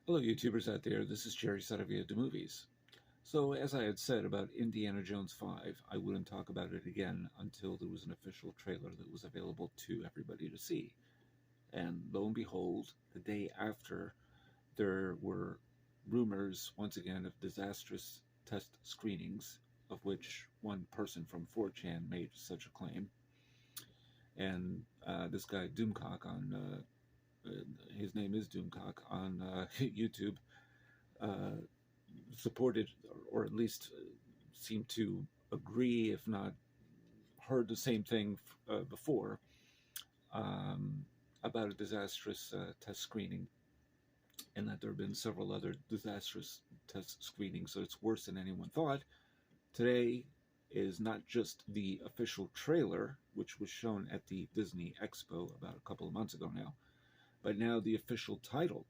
Hello, YouTubers out there. This is Jerry Saravia de Movies. So, as I had said about Indiana Jones 5, I wouldn't talk about it again until there was an official trailer that was available to everybody to see. And lo and behold, the day after, there were rumors, once again, of disastrous test screenings, of which one person from 4chan made such a claim. And this guy, Doomcock, his name is Doomcock, on YouTube, uh, supported or at least seemed to agree, if not heard the same thing before, um, about a disastrous test screening, and that there have been several other disastrous test screenings, so it's worse than anyone thought. Today is not just the official trailer, which was shown at the Disney Expo about a couple of months ago now, but now the official title.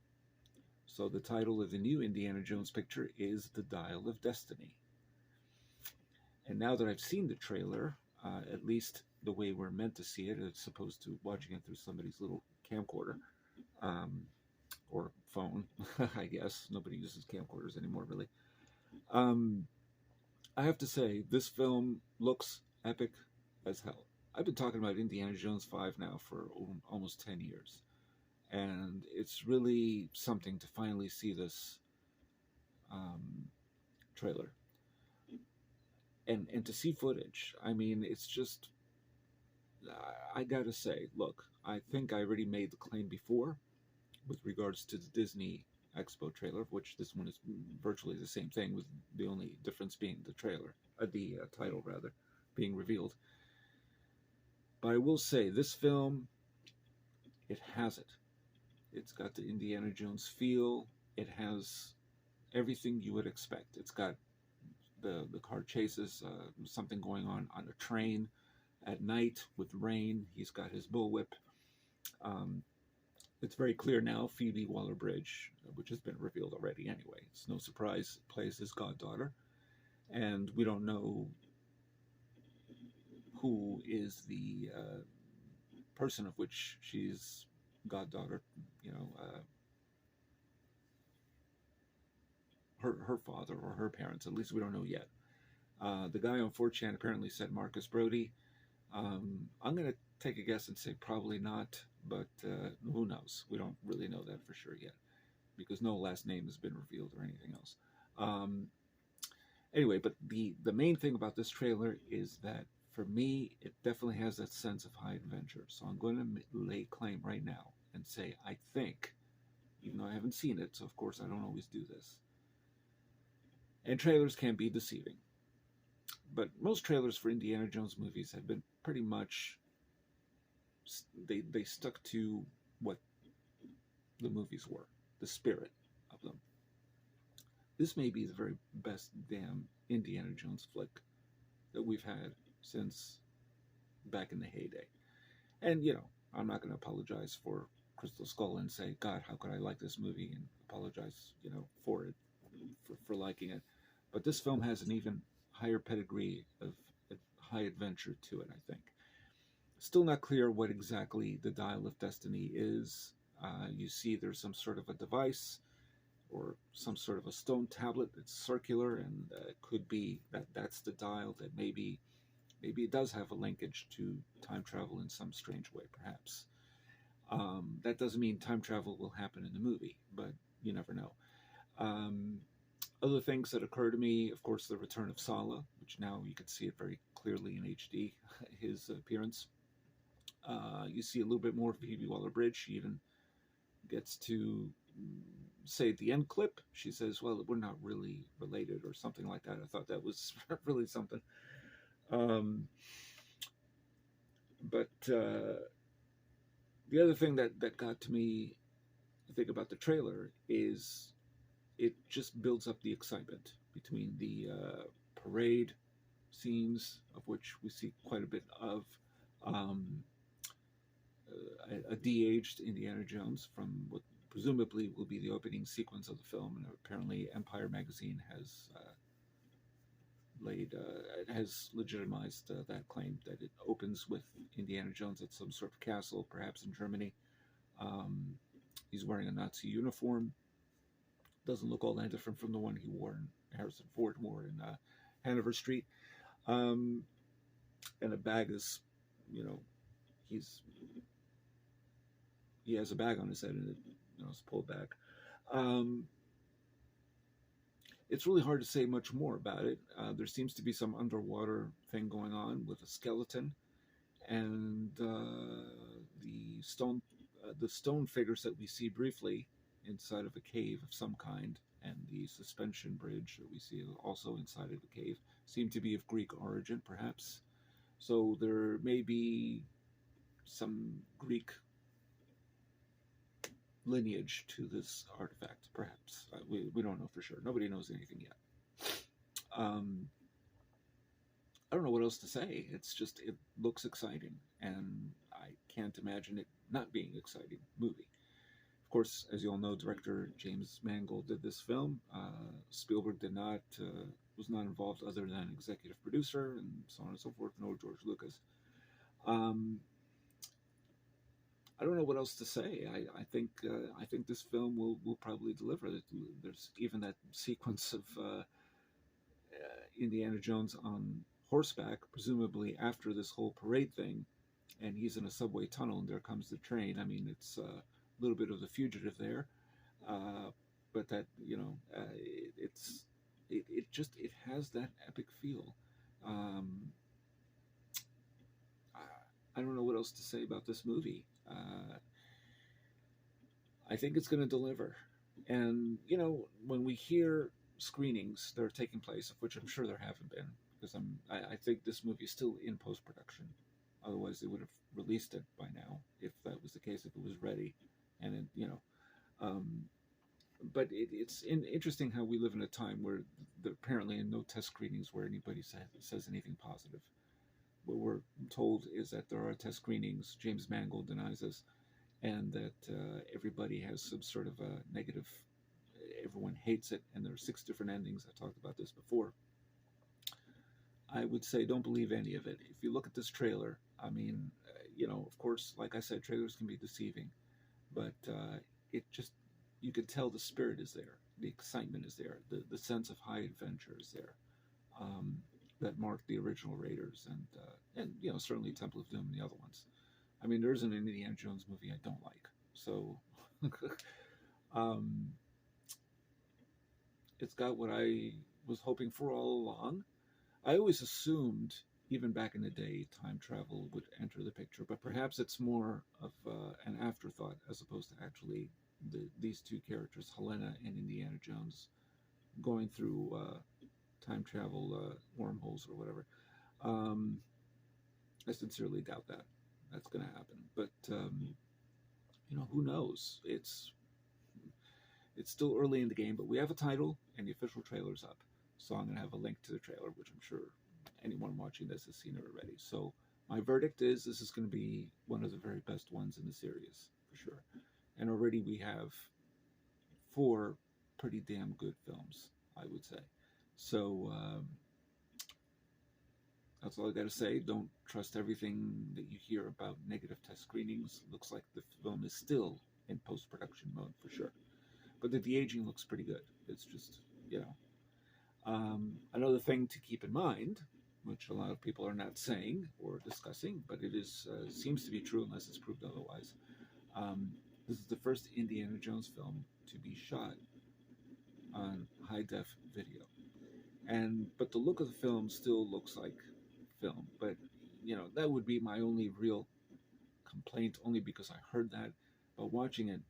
So the title of the new Indiana Jones picture is The Dial of Destiny. And now that I've seen the trailer, at least the way we're meant to see it, as opposed to watching it through somebody's little camcorder um, or phone, I guess. Nobody uses camcorders anymore, really. Um, I have to say, this film looks epic as hell. I've been talking about Indiana Jones 5 now for almost 10 years. And it's really something to finally see this um, trailer. And to see footage. I mean, it's just I gotta say, look, I think I already made the claim before with regards to the Disney Expo trailer, which this one is virtually the same thing, with the only difference being the trailer, the title rather, being revealed. But I will say, this film, it has it. It's got the Indiana Jones feel. It has everything you would expect. It's got the car chases, something going on a train at night with rain. He's got his bullwhip. Um, it's very clear now Phoebe Waller Bridge, which has been revealed already anyway. It's no surprise, plays his goddaughter. And we don't know who is the person of which she's goddaughter, you know, her father or her parents. At least we don't know yet. The guy on 4chan apparently said Marcus Brody. I'm going to take a guess and say probably not, but who knows? We don't really know that for sure yet, because no last name has been revealed or anything else. Um, anyway, but the main thing about this trailer is that for me, it definitely has that sense of high adventure. So I'm going to lay claim right now and say I think, even though I haven't seen it, so of course I don't always do this. And trailers can be deceiving, but most trailers for Indiana Jones movies have been pretty much they stuck to what the movies were, the spirit of them. This may be the very best damn Indiana Jones flick that we've had since back in the heyday. And, you know, I'm not going to apologize for Crystal Skull and say, God, how could I like this movie, and apologize, you know, for it, for liking it. But this film has an even higher pedigree of high adventure to it, I think. Still not clear what exactly the Dial of Destiny is. You see there's some sort of a device or some sort of a stone tablet that's circular, and it could be that that's the dial, that maybe it does have a linkage to time travel in some strange way, perhaps. That doesn't mean time travel will happen in the movie, but you never know. Um, Other things that occur to me, of course, the return of Sala, which now you can see it very clearly in HD, his appearance. You see a little bit more of Phoebe Waller-Bridge. She even gets to say at the end clip, she says, well, we're not really related, or something like that. I thought that was really something. Um, but the other thing that got to me, I think, about the trailer is it just builds up the excitement between the parade scenes, of which we see quite a bit of, um, a de-aged Indiana Jones from what presumably will be the opening sequence of the film. And apparently Empire magazine has has legitimized that claim, that it opens with Indiana Jones at some sort of castle, perhaps in Germany. Um, he's wearing a Nazi uniform. Doesn't look all that different from the one he wore in Harrison Ford wore in Hanover Street. Um, and a bag is, you know, he's he has a bag on his head and it's pulled back. Um, it's really hard to say much more about it. There seems to be some underwater thing going on with a skeleton and the stone figures that we see briefly inside of a cave of some kind, and the suspension bridge that we see also inside of a cave seem to be of Greek origin, perhaps. So there may be some Greek lineage to this artifact, perhaps. We don't know for sure. Nobody knows anything yet. I don't know what else to say. It's just, it looks exciting, and I can't imagine it not being an exciting movie. Of course, as you all know, director James Mangold did this film. Spielberg was not involved other than executive producer and so on and so forth, nor George Lucas. I don't know what else to say. I think this film will probably deliver. There's even that sequence of Indiana Jones on horseback, presumably after this whole parade thing, and he's in a subway tunnel, and there comes the train. I mean, it's a little bit of The Fugitive there, but that it has that epic feel. I don't know what else to say about this movie. I think it's going to deliver. And, when we hear screenings that are taking place, of which I'm sure there haven't been, because I think this movie is still in post-production. Otherwise, they would have released it by now, if that was the case, if it was ready. And, but it's interesting how we live in a time where there apparently are no test screenings where anybody says anything positive. What we're told is that there are test screenings. James Mangold denies us, and that everybody has some sort of a negative. Everyone hates it, and there are 6 different endings. I talked about this before. I would say don't believe any of it. If you look at this trailer, I mean, of course, like I said, trailers can be deceiving, but you can tell the spirit is there, the excitement is there, the sense of high adventure is there. That marked the original Raiders and certainly Temple of Doom and the other ones. I mean, there isn't an Indiana Jones movie I don't like. So it's got what I was hoping for all along. I always assumed, even back in the day, time travel would enter the picture, but perhaps it's more of an afterthought as opposed to actually these 2 characters, Helena and Indiana Jones, going through time travel wormholes or whatever. I sincerely doubt that that's going to happen, but who knows? It's still early in the game, but we have a title and the official trailer's up, so I'm going to have a link to the trailer, which I'm sure anyone watching this has seen it already. So my verdict is this is going to be one of the very best ones in the series for sure, and already we have 4 pretty damn good films, I would say. So that's all I got to say. Don't trust everything that you hear about negative test screenings. Looks like the film is still in post-production mode for sure. But the de-aging looks pretty good. It's just, another thing to keep in mind, which a lot of people are not saying or discussing, but it is seems to be true unless it's proved otherwise. This is the first Indiana Jones film to be shot on high-def video. But the look of the film still looks like film. But, that would be my only real complaint, only because I heard that. But watching it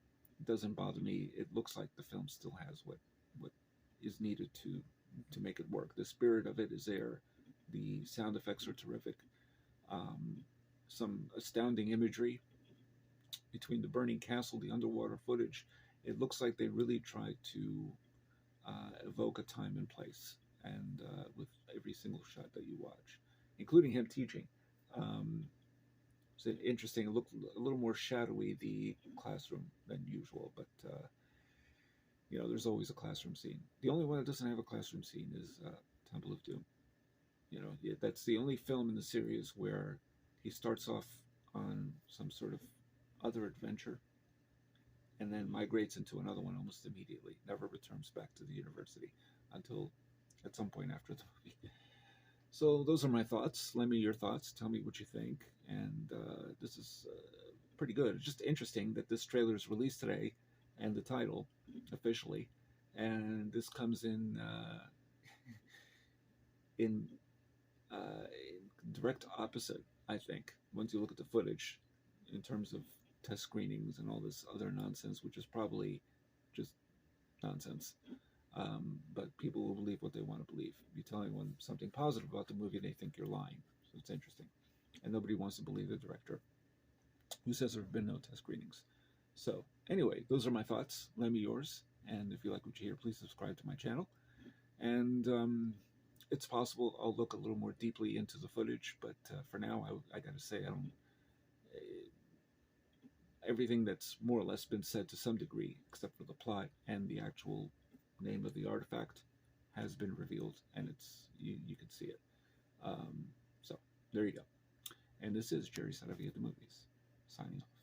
doesn't bother me. It looks like the film still has what is needed to make it work. The spirit of it is there. The sound effects are terrific. Some astounding imagery between the burning castle, the underwater footage. It looks like they really tried to evoke a time and place, and with every single shot that you watch, including him teaching. It's interesting. It looked a little more shadowy, the classroom, than usual, but there's always a classroom scene. The only one that doesn't have a classroom scene is Temple of Doom. That's the only film in the series where he starts off on some sort of other adventure, and then migrates into another one almost immediately. Never returns back to the university until at some point after the movie. So those are my thoughts. Lend me your thoughts. Tell me what you think. And this is pretty good. It's just interesting that this trailer is released today, and the title officially, and this comes in direct opposite. I think once you look at the footage, in terms of test screenings and all this other nonsense, which is probably just nonsense. But people will believe what they want to believe. If you tell anyone something positive about the movie, they think you're lying. So it's interesting. And nobody wants to believe the director, who says there have been no test screenings. So anyway, those are my thoughts. Lend me yours. And if you like what you hear, please subscribe to my channel. And it's possible I'll look a little more deeply into the footage. But for now, I got to say, I don't... everything that's more or less been said to some degree, except for the plot and the actual name of the artifact, has been revealed, and it's you can see it. So there you go. And this is Jerry Sadovy at the Movies, signing off.